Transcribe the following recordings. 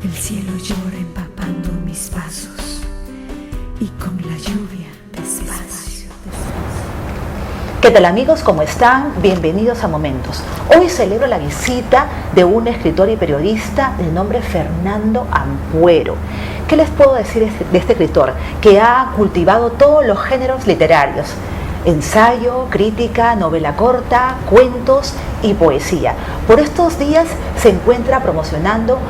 El cielo llora empapando mis pasos y con la lluvia despacio. ¿Qué tal amigos? ¿Cómo están? Bienvenidos a Momentos. Hoy celebro la visita de un escritor y periodista de nombre Fernando Ampuero. ¿Qué les puedo decir de este escritor? Que ha cultivado todos los géneros literarios: ensayo, crítica, novela corta, cuentos y poesía. Por estos días se encuentra promocionando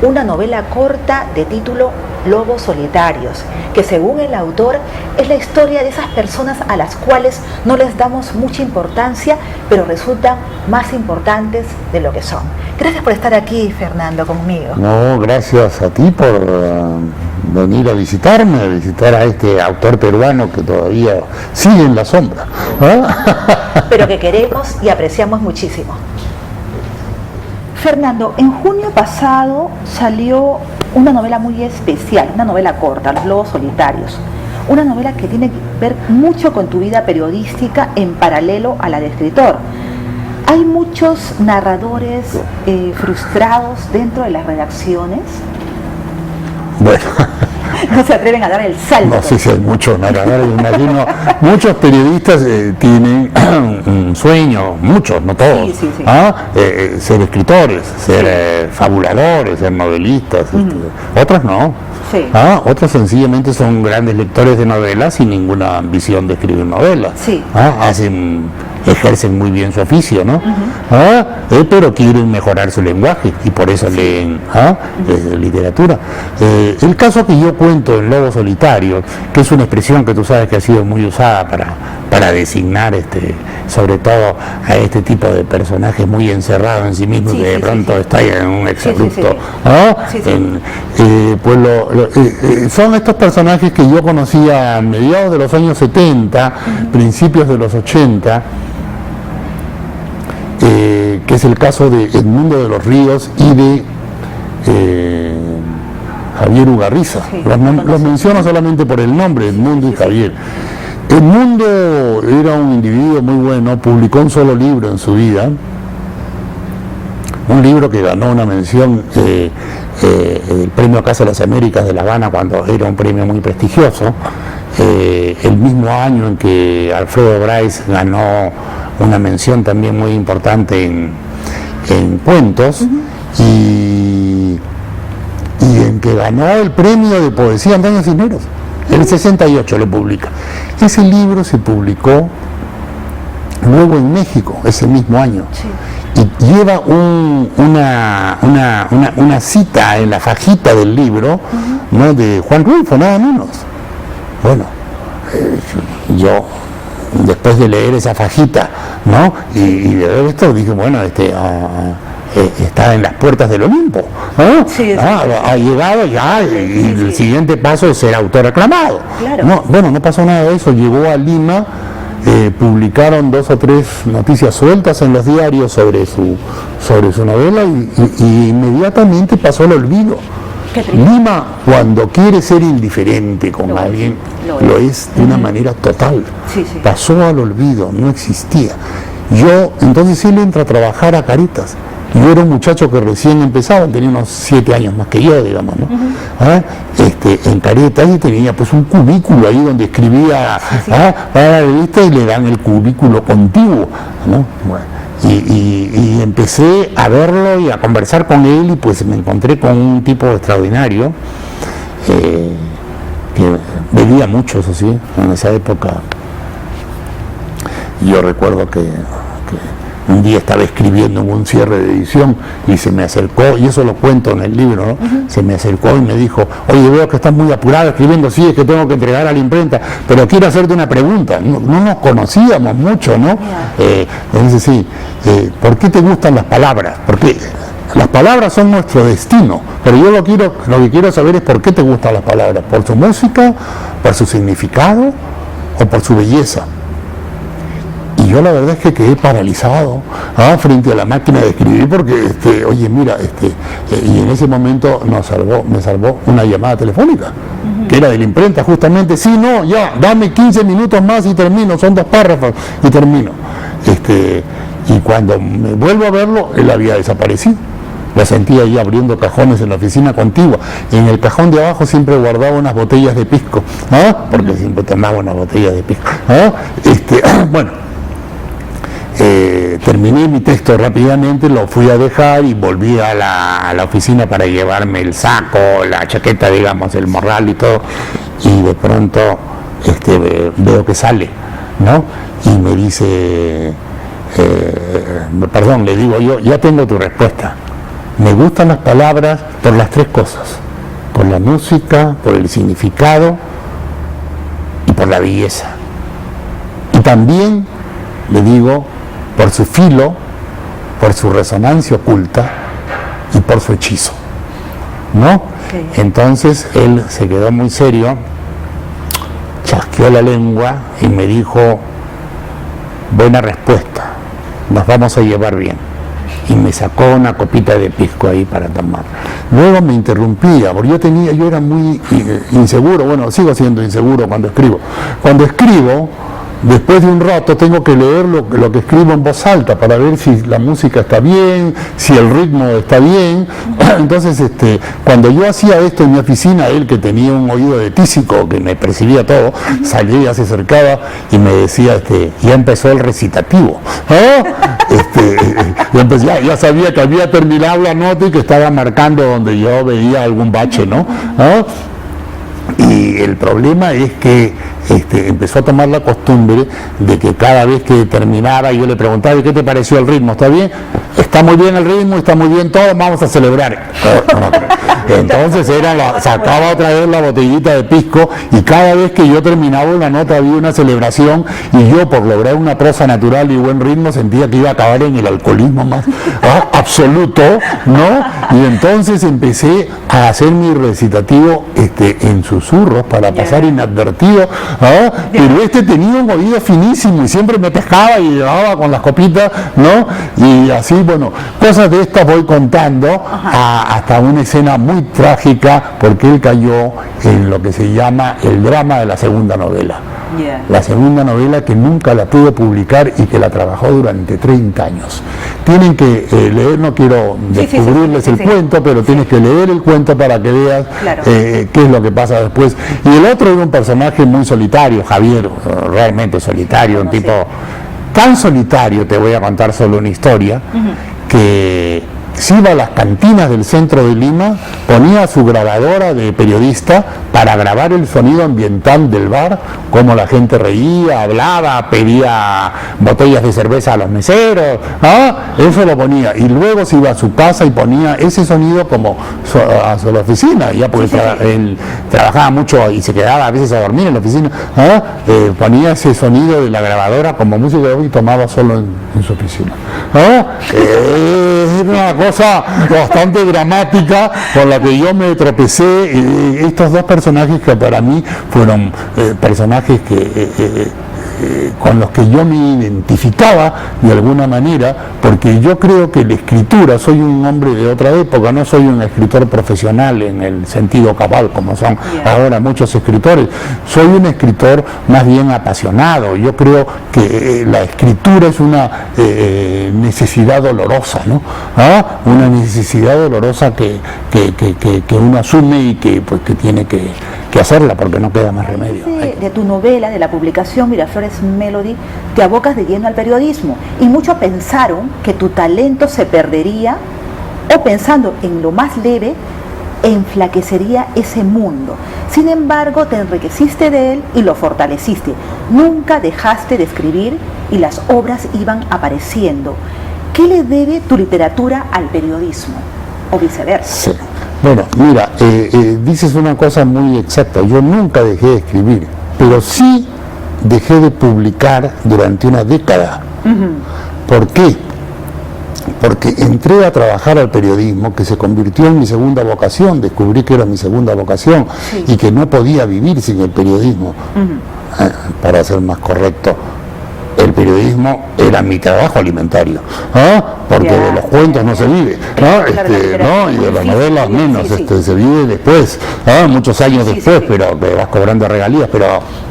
una novela corta de título Lobos Solitarios, que según el autor es la historia de esas personas a las cuales no les damos mucha importancia, pero resultan más importantes de lo que son. Gracias por estar aquí, Fernando, conmigo. No, gracias a ti por venir a visitarme, a visitar a este autor peruano que todavía sigue en la sombra, pero que queremos y apreciamos muchísimo. Fernando, en junio pasado salió una novela muy especial, una novela corta, Los Lobos Solitarios. Una novela que tiene que ver mucho con tu vida periodística en paralelo a la de escritor. ¿Hay muchos narradores frustrados dentro de las redacciones? Bueno. No se atreven a dar el salto. No sé si hay muchos narradores, imagino. Muchos periodistas tienen un sueño, muchos, no todos, sí. ser escritores, ser fabuladores, ser novelistas. Otros no. Sí. Otros sencillamente son grandes lectores de novelas sin ninguna ambición de escribir novelas. Sí. Ejercen muy bien su oficio, ¿no? Pero quieren mejorar su lenguaje y por eso leen literatura. El caso que yo cuento en Lobo Solitario, que es una expresión que tú sabes que ha sido muy usada para designar sobre todo a este tipo de personajes muy encerrados en sí mismos, que de pronto estallan en un exabrupto. Son estos personajes que yo conocía a mediados de los años 70, principios de los 80, que es el caso de Edmundo de los Ríos y de Javier Ugarriza. Los menciono solamente por el nombre, Edmundo y Javier. Edmundo era un individuo muy bueno, publicó un solo libro en su vida, un libro que ganó una mención, el premio Casa de las Américas de La Habana, cuando era un premio muy prestigioso, el mismo año en que Alfredo Bryce ganó una mención también muy importante en cuentos, y en que ganó el premio de poesía Antonio Cisneros. En el 68 lo publica. Ese libro se publicó luego en México, ese mismo año. Y lleva una cita en la fajita del libro, ¿no?, de Juan Rulfo, nada menos. Bueno, yo después de leer esa fajita, ¿no?, y de ver esto, dije, bueno, está en las puertas del Olimpo, ¿no? Ha llegado ya, y el siguiente paso es ser autor aclamado. Claro. No pasó nada de eso. Llegó a Lima, publicaron 2 o 3 noticias sueltas en los diarios sobre su novela, y inmediatamente pasó al olvido. Lima, cuando quiere ser indiferente con alguien, lo es de una manera total. Pasó al olvido, no existía. Entonces él entra a trabajar a Caritas. Yo era un muchacho que recién empezaba, tenía unos 7 años más que yo, digamos, ¿no? En Caritas, y tenía pues un cubículo ahí donde escribía para la revista, y le dan el cubículo contiguo, ¿no? Bueno, y empecé a verlo y a conversar con él, y pues me encontré con un tipo extraordinario, que bebía mucho, eso sí, en esa época. Yo recuerdo que un día estaba escribiendo en un cierre de edición y se me acercó, y eso lo cuento en el libro, ¿no? Se me acercó y me dijo: oye, veo que estás muy apurado escribiendo. Sí, es que tengo que entregar a la imprenta, pero quiero hacerte una pregunta. No nos conocíamos mucho, ¿no? Entonces sí, ¿por qué te gustan las palabras? Porque las palabras son nuestro destino, pero yo lo que quiero saber es por qué te gustan las palabras. ¿Por su música, por su significado o por su belleza? Y yo la verdad es que quedé paralizado frente a la máquina de escribir, porque, oye, mira, y en ese momento me salvó una llamada telefónica, que era de la imprenta justamente. Sí, no, ya, dame 15 minutos más y termino, son 2 párrafos y termino. Y cuando me vuelvo a verlo, él había desaparecido. lo sentía ahí abriendo cajones en la oficina contigua. En el cajón de abajo siempre guardaba unas botellas de pisco, ¿no? Porque siempre tomaba unas botellas de pisco, ¿no? Bueno, terminé mi texto rápidamente, lo fui a dejar y volví a la oficina para llevarme el saco, la chaqueta, digamos, el morral y todo, y de pronto veo que sale, ¿no? Y me dice, perdón, le digo yo, ya tengo tu respuesta. Me gustan las palabras por las tres cosas, por la música, por el significado y por la belleza. Y también, le digo, por su filo, por su resonancia oculta y por su hechizo, ¿no? Sí. Entonces él se quedó muy serio, chasqueó la lengua y me dijo, buena respuesta, nos vamos a llevar bien. Y me sacó una copita de pisco ahí para tomar. Luego me interrumpía, porque yo era muy inseguro, bueno, sigo siendo inseguro cuando escribo. Cuando escribo, después de un rato tengo que leer lo que escribo en voz alta para ver si la música está bien, si el ritmo está bien. Entonces, cuando yo hacía esto en mi oficina, él, que tenía un oído de tísico, que me percibía todo, salía, se acercaba y me decía, ya empezó el recitativo, ya sabía que había terminado la nota y que estaba marcando donde yo veía algún bache, ¿no? Y el problema es que empezó a tomar la costumbre de que cada vez que terminaba yo le preguntaba, ¿y qué te pareció el ritmo? ¿Está bien? Está muy bien el ritmo, está muy bien todo, vamos a celebrar. Entonces sacaba otra vez la botellita de pisco y cada vez que yo terminaba una nota había una celebración y yo, por lograr una prosa natural y buen ritmo, sentía que iba a acabar en el alcoholismo más absoluto, ¿no? Y entonces empecé a hacer mi recitativo en susurros para pasar inadvertido, pero tenía un oído finísimo y siempre me pescaba y llevaba con las copitas, ¿no? Y así, bueno, cosas de estas voy contando hasta una escena muy trágica, porque él cayó en lo que se llama el drama de la segunda novela. La segunda novela, que nunca la pude publicar y que la trabajó durante 30 años. Tienen que leer, no quiero descubrirles el cuento, pero tienes que leer el cuento para que veas qué es lo que pasa después. Y el otro era un personaje muy solitario, Javier, realmente solitario, un tipo tan solitario, te voy a contar solo una historia, que se iba a las cantinas del centro de Lima, ponía su grabadora de periodista para grabar el sonido ambiental del bar, cómo la gente reía, hablaba, pedía botellas de cerveza a los meseros, eso lo ponía, y luego se iba a su casa y ponía ese sonido como a su oficina, ya porque él trabajaba mucho y se quedaba a veces a dormir en la oficina, ponía ese sonido de la grabadora como música y tomaba solo en su oficina. Era una cosa bastante dramática con la que yo me tropecé. Estos dos personajes que para mí fueron personajes con los que yo me identificaba de alguna manera, porque yo creo que la escritura, soy un hombre de otra época, no soy un escritor profesional en el sentido cabal como son ahora muchos escritores, soy un escritor más bien apasionado. Yo creo que la escritura es una necesidad dolorosa, ¿no? Una necesidad dolorosa que uno asume y que tiene que hacerla porque no queda más remedio. De tu novela, de la publicación Miraflores Melody, te abocas de lleno al periodismo y muchos pensaron que tu talento se perdería o, pensando en lo más leve, enflaquecería ese mundo. Sin embargo, te enriqueciste de él y lo fortaleciste. Nunca dejaste de escribir y las obras iban apareciendo. ¿Qué le debe tu literatura al periodismo? O viceversa. Sí. Bueno, mira, dices una cosa muy exacta. Yo nunca dejé de escribir, pero sí dejé de publicar durante una década. ¿Por qué? Porque entré a trabajar al periodismo, que se convirtió en mi segunda vocación. Descubrí que era mi segunda vocación y que no podía vivir sin el periodismo. Para ser más correcto, el periodismo era mi trabajo alimentario, porque de los cuentos no se vive, y de las novelas menos, se vive después, muchos años después, pero que vas cobrando regalías, pero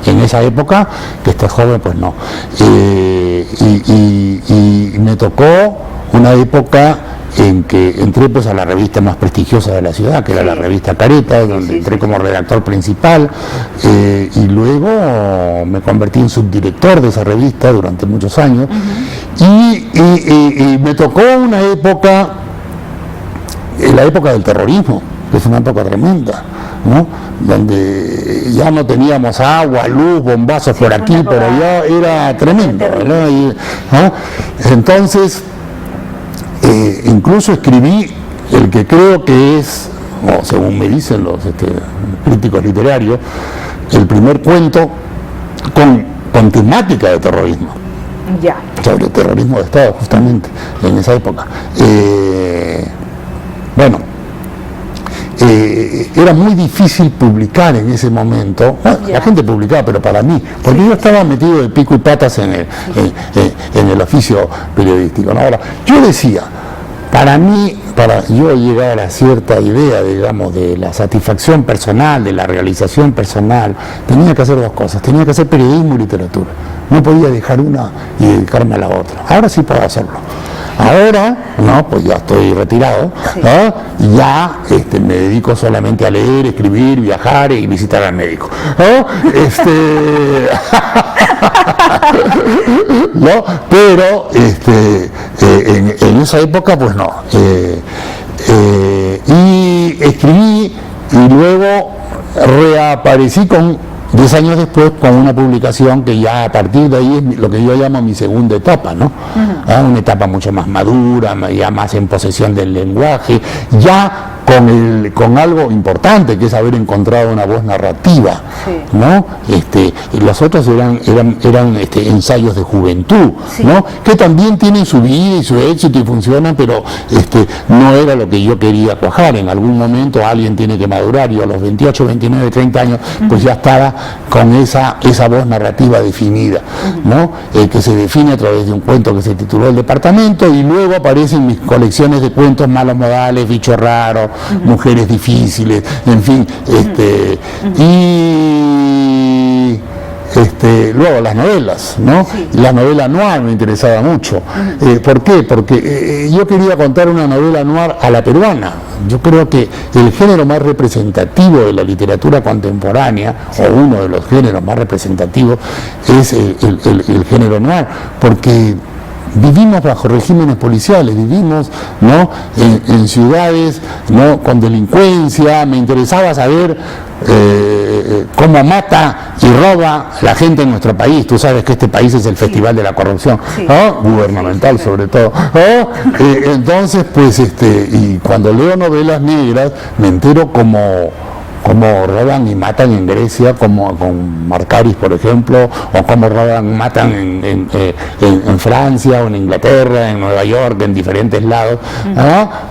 en esa época, que estás joven, pues no. Y me tocó una época en que entré pues a la revista más prestigiosa de la ciudad, que era la revista Careta, donde entré como redactor principal, y luego me convertí en subdirector de esa revista durante muchos años, y me tocó una época, la época del terrorismo, que es una época tremenda, ¿no? Donde ya no teníamos agua, luz, bombazos por aquí, por allá, era tremendo, ¿no? ¿no? Entonces, incluso escribí el que creo que es, o según me dicen los críticos literarios, el primer cuento con temática de terrorismo. Ya. Sobre terrorismo de Estado, justamente, en esa época. Era muy difícil publicar en ese momento. La gente publicaba, pero para mí, porque yo estaba metido de pico y patas en el oficio periodístico, ¿no? Ahora, yo decía, para mí, para yo llegar a cierta idea, digamos, de la satisfacción personal, de la realización personal, tenía que hacer dos cosas, tenía que hacer periodismo y literatura. No podía dejar una y dedicarme a la otra. Ahora sí puedo hacerlo. Ahora, no, pues ya estoy retirado, ¿no? Ya me dedico solamente a leer, escribir, viajar y visitar al médico, ¿no? ¿No? Pero en esa época, pues no. Y escribí y luego reaparecí 10 años después con una publicación que ya a partir de ahí es lo que yo llamo mi segunda etapa, ¿no? Una etapa mucho más madura, ya más en posesión del lenguaje, ya con algo importante, que es haber encontrado una voz narrativa, ¿no? Los otros eran ensayos de juventud, ¿no? Que también tienen su vida y su éxito y funcionan, pero no era lo que yo quería cuajar. En algún momento alguien tiene que madurar. Yo a los 28, 29, 30 años, pues ya estaba con esa voz narrativa definida, ¿no? Que se define a través de un cuento que se tituló El Departamento, y luego aparecen mis colecciones de cuentos: Malos Modales, Bicho Raro, Mujeres Difíciles, en fin, y luego las novelas, ¿no? La novela noir me interesaba mucho. ¿Por qué? Porque yo quería contar una novela noir a la peruana. Yo creo que el género más representativo de la literatura contemporánea, o uno de los géneros más representativos, es el género noir, porque vivimos bajo regímenes policiales, vivimos, ¿no? en ciudades, ¿no? con delincuencia. Me interesaba saber cómo mata y roba la gente en nuestro país. Tú sabes que este país es el festival de la corrupción, gubernamental sobre todo. Entonces, pues, y cuando leo novelas negras me entero cómo roban y matan en Grecia, como con Marcaris, por ejemplo, o cómo roban y matan en Francia o en Inglaterra, en Nueva York, en diferentes lados,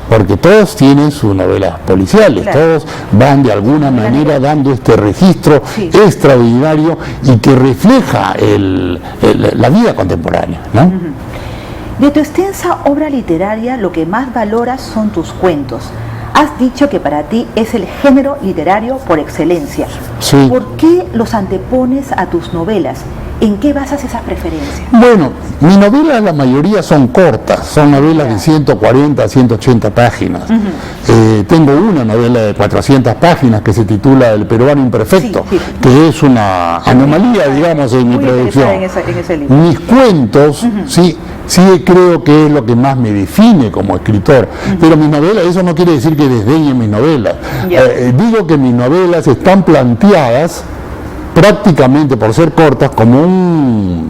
porque todos tienen sus novelas policiales, todos van de alguna manera dando este registro extraordinario y que refleja la vida contemporánea, ¿no? De tu extensa obra literaria, lo que más valoras son tus cuentos. Has dicho que para ti es el género literario por excelencia. Sí. ¿Por qué los antepones a tus novelas? ¿En qué basas esas preferencias? Bueno, mis novelas, la mayoría son cortas, son novelas de 140 a 180 páginas. Tengo una novela de 400 páginas que se titula El peruano imperfecto, que es una anomalía, digamos, en mi producción. En ese libro. Mis cuentos, sí creo que es lo que más me define como escritor, pero mis novelas, eso no quiere decir que desdeñe mis novelas. Digo que mis novelas están planteadas prácticamente, por ser cortas, como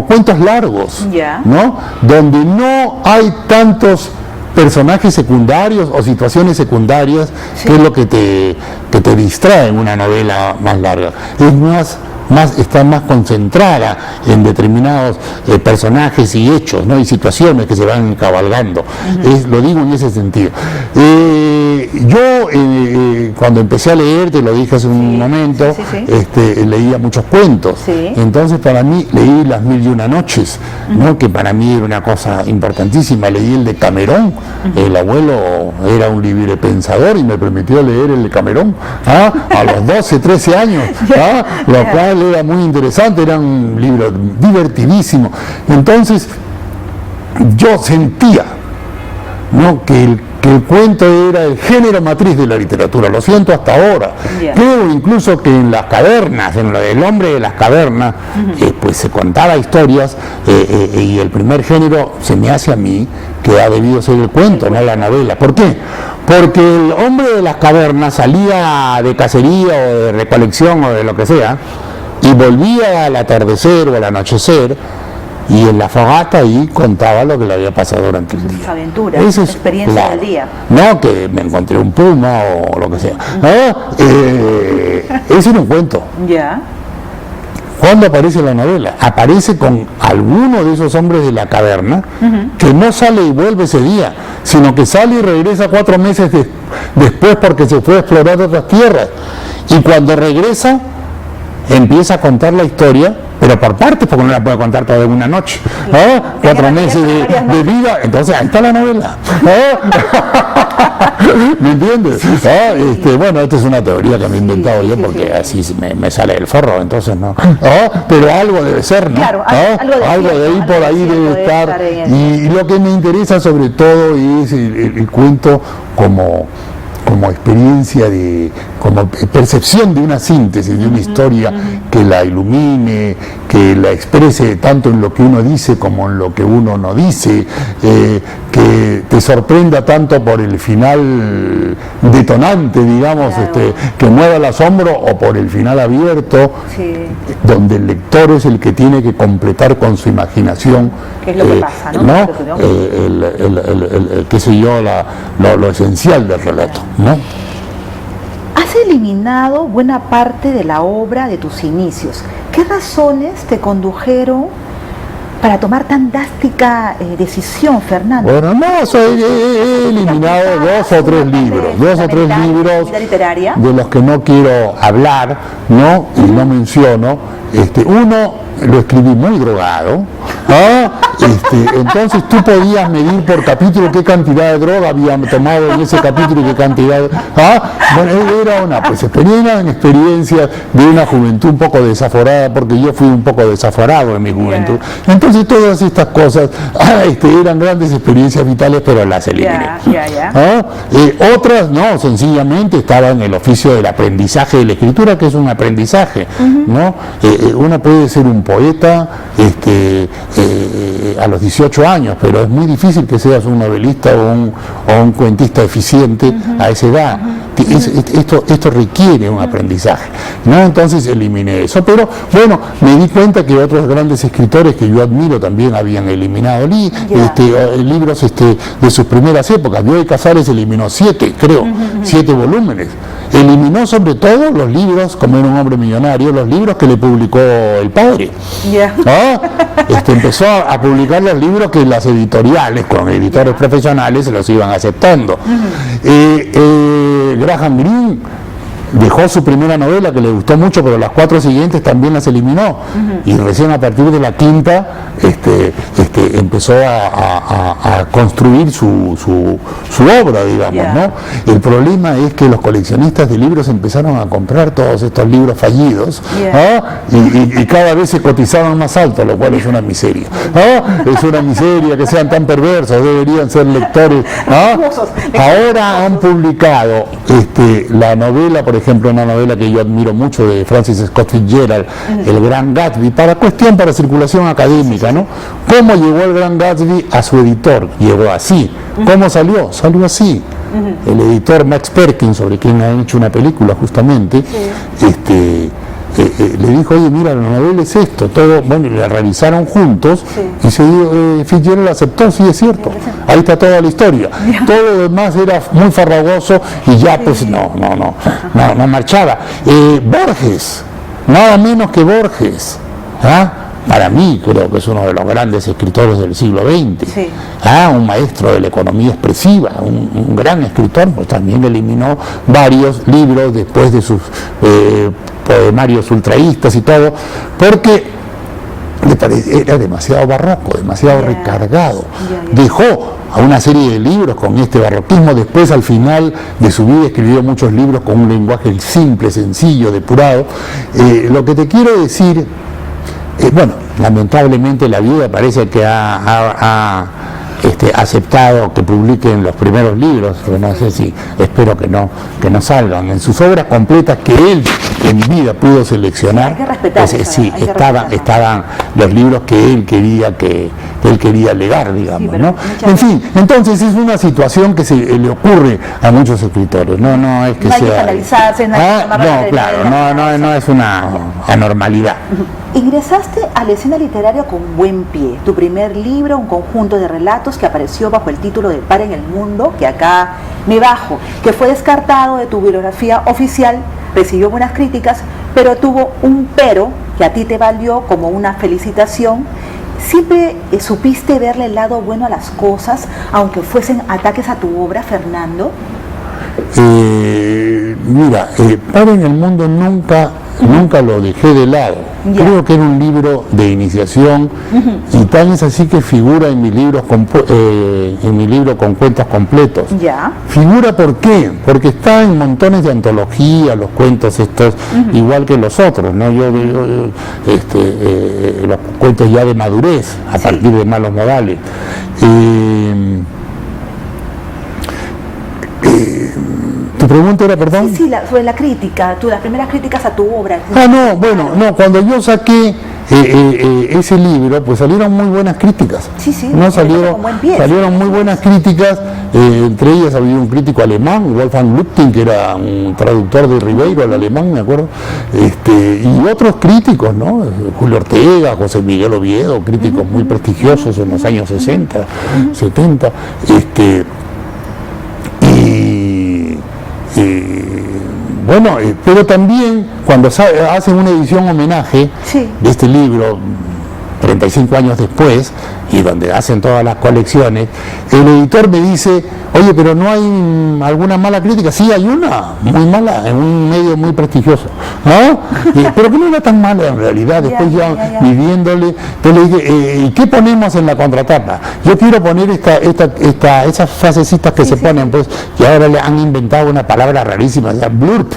cuentos largos, ¿no? Donde no hay tantos personajes secundarios o situaciones secundarias, que es lo que te distrae en una novela más larga. Es está más concentrada en determinados personajes y hechos, ¿no? Y situaciones que se van cabalgando. Lo digo en ese sentido. Yo cuando empecé a leer, te lo dije hace un momento, leía muchos cuentos. Entonces, para mí, leí Las Mil y Una Noches, ¿no? Que para mí era una cosa importantísima. Leí el de Camerón. El abuelo era un libre pensador y me permitió leer el de Camerón a los 12, 13 años, lo cual era muy interesante. Era un libro divertidísimo. Entonces, yo sentía, ¿no?, que el cuento era el género matriz de la literatura, lo siento hasta ahora. Creo incluso que en las cavernas, en lo del hombre de las cavernas, pues se contaba historias, y el primer género se me hace a mí que ha debido ser el cuento, no la novela. ¿Por qué? Porque el hombre de las cavernas salía de cacería o de recolección o de lo que sea, y volvía al atardecer o al anochecer, y en la fogata ahí contaba lo que le había pasado durante el día. Sus aventuras, Esa su es, experiencia claro, del día. No que me encontré un puma o lo que sea. Ese era un cuento. Ya. ¿Cuándo aparece la novela? Aparece con alguno de esos hombres de la caverna que no sale y vuelve ese día, sino que sale y regresa 4 meses después porque se fue a explorar otras tierras. Y cuando regresa, empieza a contar la historia, pero por partes, porque no la puede contar toda en una noche. 4 meses de vida, entonces ahí está la novela. ¿Me entiendes? Bueno, esta es una teoría que me he inventado yo porque así me sale el forro, entonces no. Pero algo debe ser, ¿no? Claro, algo de ahí por ahí debe estar. Y lo que me interesa sobre todo es el cuento como experiencia, como percepción de una síntesis, de una historia que la ilumine, que la exprese tanto en lo que uno dice como en lo que uno no dice, que te sorprenda tanto por el final detonante, digamos, claro, que mueva el asombro, o por el final abierto, donde el lector es el que tiene que completar con su imaginación, ¿qué es lo que pasa, no? Qué sé yo, lo esencial del relato, ¿no? Has eliminado buena parte de la obra de tus inicios. ¿Qué razones te condujeron para tomar tan drástica decisión, Fernando? Bueno, no, he eliminado 2 o 3 libros de los que no quiero hablar, ¿no? Y no menciono. Uno lo escribí muy drogado, entonces tú podías medir por capítulo qué cantidad de droga había tomado en ese capítulo y qué cantidad bueno, era una experiencia de una juventud un poco desaforada, porque yo fui un poco desaforado en mi juventud. Entonces todas estas cosas eran grandes experiencias vitales, pero las eliminé. Otras no, sencillamente estaba en el oficio del aprendizaje de la escritura, que es un aprendizaje, ¿no? Uno puede ser un poeta a los 18 años, pero es muy difícil que seas un novelista o un cuentista eficiente a esa edad. Esto requiere un aprendizaje, ¿no? Entonces eliminé eso, pero bueno, me di cuenta que otros grandes escritores que yo admiro también habían eliminado libros de sus primeras épocas. Bioy Casares eliminó 7, creo, 7 volúmenes. Eliminó sobre todo los libros, como era un hombre millonario, los libros que le publicó el padre. Empezó a publicar los libros que las editoriales, con editores profesionales, se los iban aceptando. Graham Greene dejó su primera novela, que le gustó mucho, pero las 4 siguientes también las eliminó. Y recién a partir de la 5ª empezó a construir su obra, digamos, ¿no? El problema es que los coleccionistas de libros empezaron a comprar todos estos libros fallidos, y cada vez se cotizaban más alto, lo cual es una miseria. Es una miseria que sean tan perversos, deberían ser lectores. Ahora han publicado la novela, por ejemplo, una novela que yo admiro mucho, de Francis Scott Fitzgerald, El Gran Gatsby, para circulación académica, ¿no? ¿Cómo llegó el Gran Gatsby a su editor? Llegó así. ¿Cómo salió? Salió así. El editor Max Perkins, sobre quien han hecho una película justamente, le dijo, oye, mira, la novela es esto, todo, bueno, y la revisaron juntos, y Fitzgerald aceptó, sí, es cierto, ahí está toda la historia. Todo lo demás era muy farragoso y ya pues no marchaba. Borges, nada menos que Borges, para mí creo que es uno de los grandes escritores del siglo XX, un maestro de la economía expresiva, un gran escritor, pues también eliminó varios libros después de sus poemarios ultraístas y todo, porque era demasiado barroco, demasiado recargado. Dejó a una serie de libros con este barroquismo. Después, al final de su vida, escribió muchos libros con un lenguaje simple, sencillo, depurado. Lo que te quiero decir bueno, lamentablemente la viuda parece que ha aceptado que publiquen los primeros libros, pero no sé si, espero que no salgan. En sus obras completas que él en vida pudo seleccionar, hay que respetar eso, sí, hay que estaban los libros que él quería legar, digamos, sí, pero ¿no? En fin, entonces es una situación que le ocurre a muchos escritores, no es que no hay sea... que analizarse, no hay que tomar no, claro, no es una anormalidad. Ingresaste a la escena literaria con buen pie. Tu primer libro, un conjunto de relatos que apareció bajo el título de Par en el Mundo, que acá me bajo, que fue descartado de tu bibliografía oficial, recibió buenas críticas, pero tuvo un pero que a ti te valió como una felicitación. ¿Siempre supiste verle el lado bueno a las cosas, aunque fuesen ataques a tu obra, Fernando? Mira, Par en el Mundo nunca lo dejé de lado. Ya. Creo que era un libro de iniciación y tal es así que figura en mi libro con cuentos completos. Ya. Figura ¿por qué? Porque está en montones de antologías, los cuentos estos, igual que los otros, ¿no? Los cuentos ya de madurez, a partir de Malos Modales. ¿Tu pregunta era, perdón? Sí, sobre la crítica, las primeras críticas a tu obra. Cuando yo saqué ese libro, pues salieron muy buenas críticas. Sí, ¿no? salieron muy buenas críticas, entre ellas había un crítico alemán, Wolfgang Luptin, que era un traductor de Ribeiro al alemán, me acuerdo, y otros críticos, ¿no? Julio Ortega, José Miguel Oviedo, críticos muy prestigiosos en los años 60, 70, bueno, pero también cuando hacen una edición homenaje de este libro 35 años después, y donde hacen todas las colecciones, el editor me dice, oye, pero ¿no hay alguna mala crítica? Sí, hay una muy mala, en un medio muy prestigioso, ¿no? Pero que no era tan mala en realidad. Después ya viviéndole, entonces le dije, ¿y qué ponemos en la contratapa? Yo quiero poner esas frasecitas que se ponen, pues, y ahora le han inventado una palabra rarísima, o sea, blurb,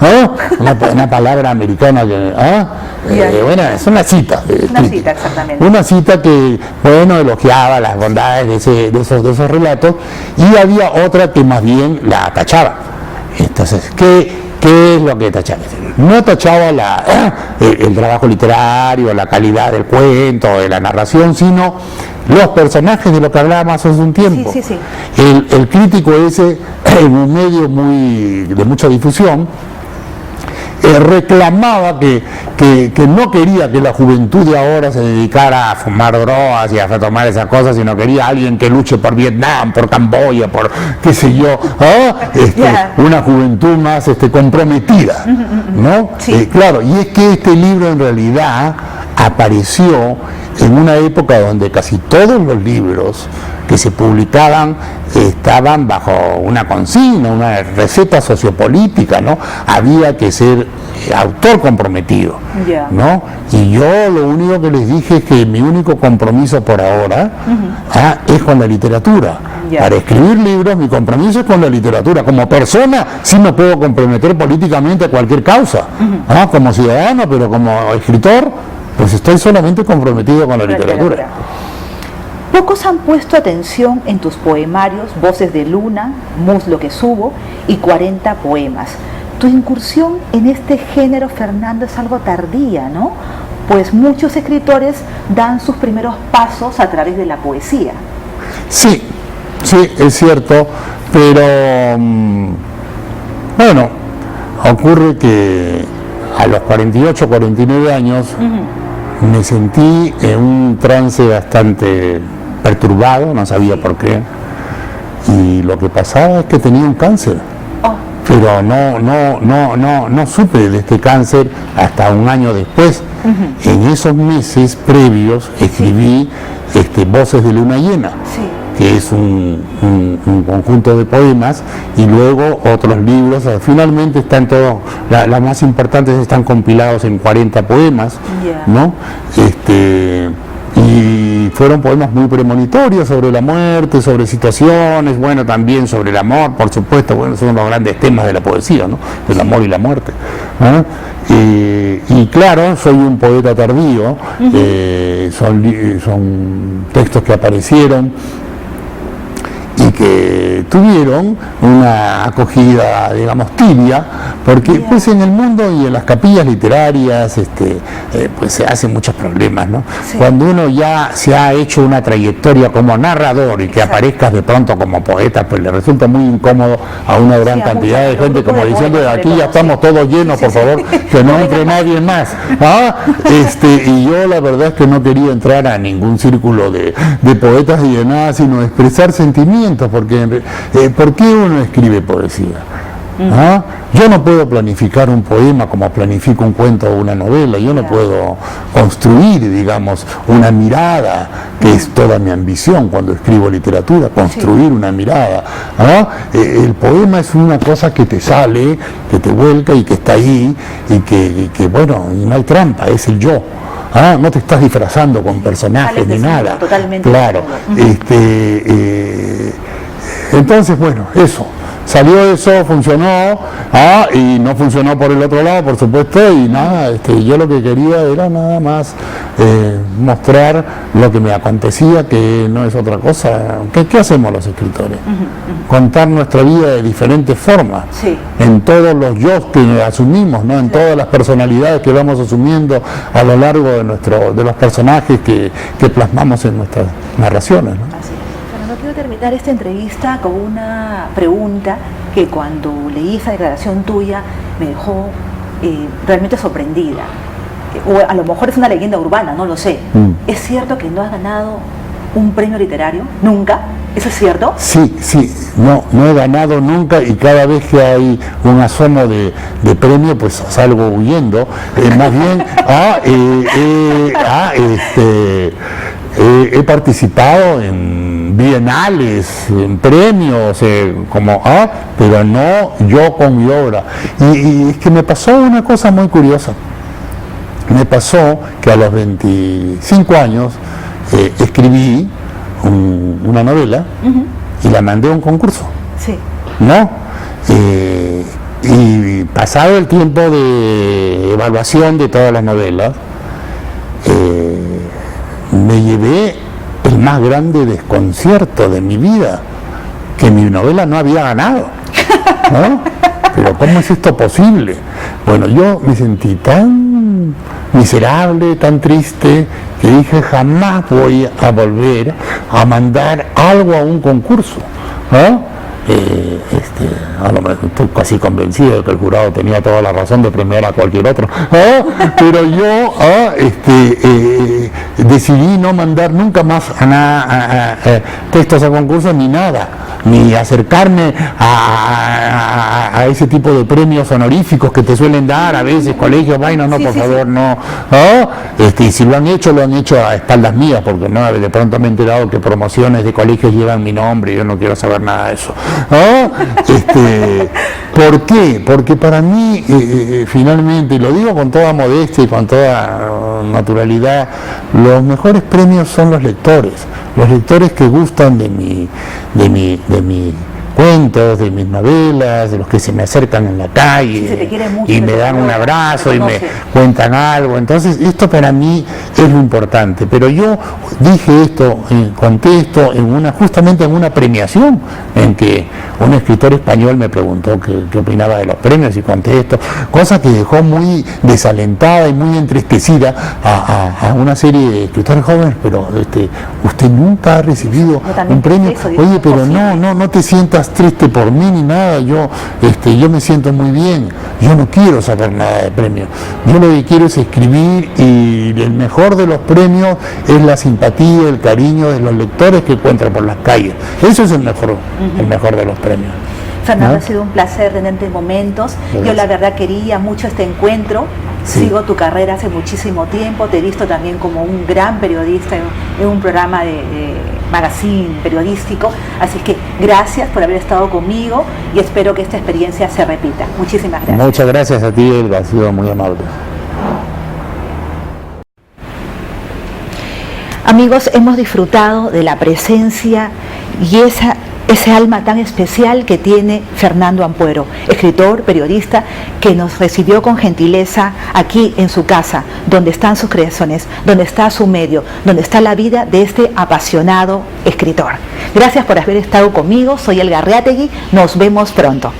¿no? Una palabra americana que, bueno, es una cita. Una cita, exactamente. Una cita que, bueno, elogiaba las bondades de esos relatos, y había otra que más bien la tachaba. Entonces, ¿qué es lo que tachaba? No tachaba el trabajo literario, la calidad del cuento, de la narración, sino los personajes de lo que hablábamos hace un tiempo. Sí. El crítico ese, en un medio de mucha difusión, reclamaba que no quería que la juventud de ahora se dedicara a fumar drogas y a tomar esas cosas, sino quería alguien que luche por Vietnam, por Camboya, por qué sé yo, una juventud más comprometida, ¿no? Sí. Claro, y es que este libro en realidad apareció en una época donde casi todos los libros que se publicaban estaban bajo una consigna, una receta sociopolítica, ¿no? Había que ser autor comprometido, ¿no? Y yo lo único que les dije es que mi único compromiso por ahora es con la literatura. Para escribir libros mi compromiso es con la literatura. Como persona sí me puedo comprometer políticamente a cualquier causa, como ciudadano, pero como escritor pues estoy solamente comprometido con la literatura. Pocos han puesto atención en tus poemarios Voces de Luna, Muslo que Subo y 40 poemas. Tu incursión en este género, Fernando, es algo tardía, ¿no? Pues muchos escritores dan sus primeros pasos a través de la poesía. Sí, es cierto, pero bueno, ocurre que a los 48, 49 años me sentí en un trance bastante perturbado, no sabía por qué, y lo que pasaba es que tenía un cáncer, pero no supe de este cáncer hasta un año después. En esos meses previos escribí Voces de Luna Llena, que es un conjunto de poemas, y luego otros libros. Finalmente están todos, las más importantes están compilados en 40 poemas, ¿no? Y fueron poemas muy premonitorios sobre la muerte, sobre situaciones, bueno, también sobre el amor, por supuesto, bueno, son los grandes temas de la poesía, ¿no? El amor y la muerte, ¿no? Y claro, soy un poeta tardío, son textos que aparecieron y que tuvieron una acogida, digamos, tibia, porque pues en el mundo y en las capillas literarias pues se hacen muchos problemas, ¿no? Sí. Cuando uno ya se ha hecho una trayectoria como narrador y que Exacto. aparezcas de pronto como poeta, pues le resulta muy incómodo a una gran Sí, a cantidad de muchos gente, grupos como de diciendo, poetas, aquí ya sobre todo, estamos todos llenos, Sí, por sí, favor, sí. que no No entre venga más. nadie más. Y yo la verdad es que no quería entrar a ningún círculo de poetas y de nada, sino expresar sentimientos, porque ¿por qué uno escribe poesía? Yo no puedo planificar un poema como planifico un cuento o una novela, yo no puedo construir, digamos, una mirada, que es toda mi ambición cuando escribo literatura, construir una mirada. El poema es una cosa que te sale, que te vuelca y que está ahí, y que bueno, y no hay trampa, es el yo. No te estás disfrazando con personajes Sales ni desnudo, nada. totalmente Claro. Entonces, bueno, eso. Salió eso, funcionó, y no funcionó por el otro lado, por supuesto, y nada, yo lo que quería era nada más mostrar lo que me acontecía, que no es otra cosa. ¿Qué hacemos los escritores? Contar nuestra vida de diferentes formas, Sí. en todos los yo que asumimos, ¿no? En todas las personalidades que vamos asumiendo a lo largo de los personajes que plasmamos en nuestras narraciones, ¿no? Así es. Fernando, quiero terminar esta entrevista con una pregunta que cuando leí esa declaración tuya me dejó realmente sorprendida. O a lo mejor es una leyenda urbana, no lo sé. ¿Es cierto que no has ganado un premio literario? ¿Nunca? ¿Eso es cierto? Sí, no he ganado nunca, y cada vez que hay un asomo de premio, pues salgo huyendo. Más bien, he participado en bienales, en premios, pero no yo con mi obra. Y es que me pasó una cosa muy curiosa. Me pasó que a los 25 años escribí una novela y la mandé a un concurso, Sí. ¿no? Y pasado el tiempo de evaluación de todas las novelas, me llevé el más grande desconcierto de mi vida, que mi novela no había ganado, ¿no? Pero ¿cómo es esto posible? Bueno, yo me sentí tan miserable, tan triste, que dije, jamás voy a volver a mandar algo a un concurso, ¿no? A lo mejor estoy casi convencido de que el jurado tenía toda la razón de premiar a cualquier otro, pero yo decidí no mandar nunca más textos a concursos ni nada, ni acercarme a ese tipo de premios honoríficos que te suelen dar a veces colegios, vainas, no, Sí, por sí, favor, sí. no. Y si lo han hecho a espaldas mías, porque no, de pronto me he enterado que promociones de colegios llevan mi nombre y yo no quiero saber nada de eso. ¿Por qué? Porque para mí, finalmente, y lo digo con toda modestia y con toda naturalidad, los mejores premios son los lectores que gustan de mi cuentos, de mis novelas, de los que se me acercan en la calle, Sí, se te quiere mucho, y te me dan un valora, abrazo te y me conoce. cuentan algo. Entonces esto para mí es lo importante, pero yo dije esto, conté esto justamente en una premiación en que un escritor español me preguntó qué opinaba de los premios, y conté esto, cosa que dejó muy desalentada y muy entristecida a una serie de escritores jóvenes. Pero usted nunca ha recibido Yo también un premio. pensé eso, digo, Oye, no es pero posible. no te sientas triste por mí ni nada, yo me siento muy bien, yo no quiero sacar nada de premio, yo lo que quiero es escribir, y el mejor de los premios es la simpatía, el cariño de los lectores que encuentran por las calles. Eso es el mejor de los premios. Fernando, ¿No? ha sido un placer tenerte en momentos. Gracias. Yo la verdad quería mucho este encuentro. Sí. Sigo tu carrera hace muchísimo tiempo. Te he visto también como un gran periodista en un programa de magazine periodístico. Así que gracias por haber estado conmigo y espero que esta experiencia se repita. Muchísimas gracias. Muchas gracias a ti, Elga, has sido muy amable. Amigos, hemos disfrutado de la presencia y ese alma tan especial que tiene Fernando Ampuero, escritor, periodista, que nos recibió con gentileza aquí en su casa, donde están sus creaciones, donde está su medio, donde está la vida de este apasionado escritor. Gracias por haber estado conmigo, soy Elga Arreategui, nos vemos pronto.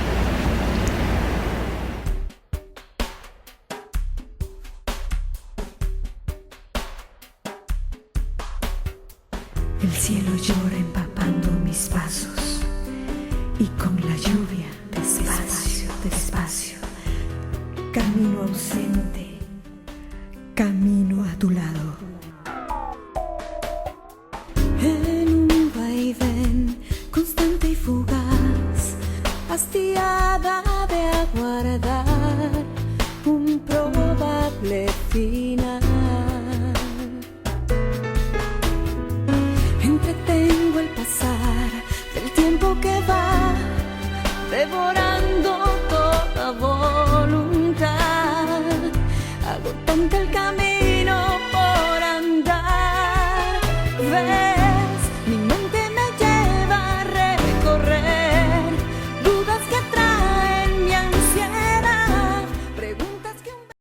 El cielo llora empapando mis pasos y con la lluvia despacio, despacio, camino ausente, camino a tu lado.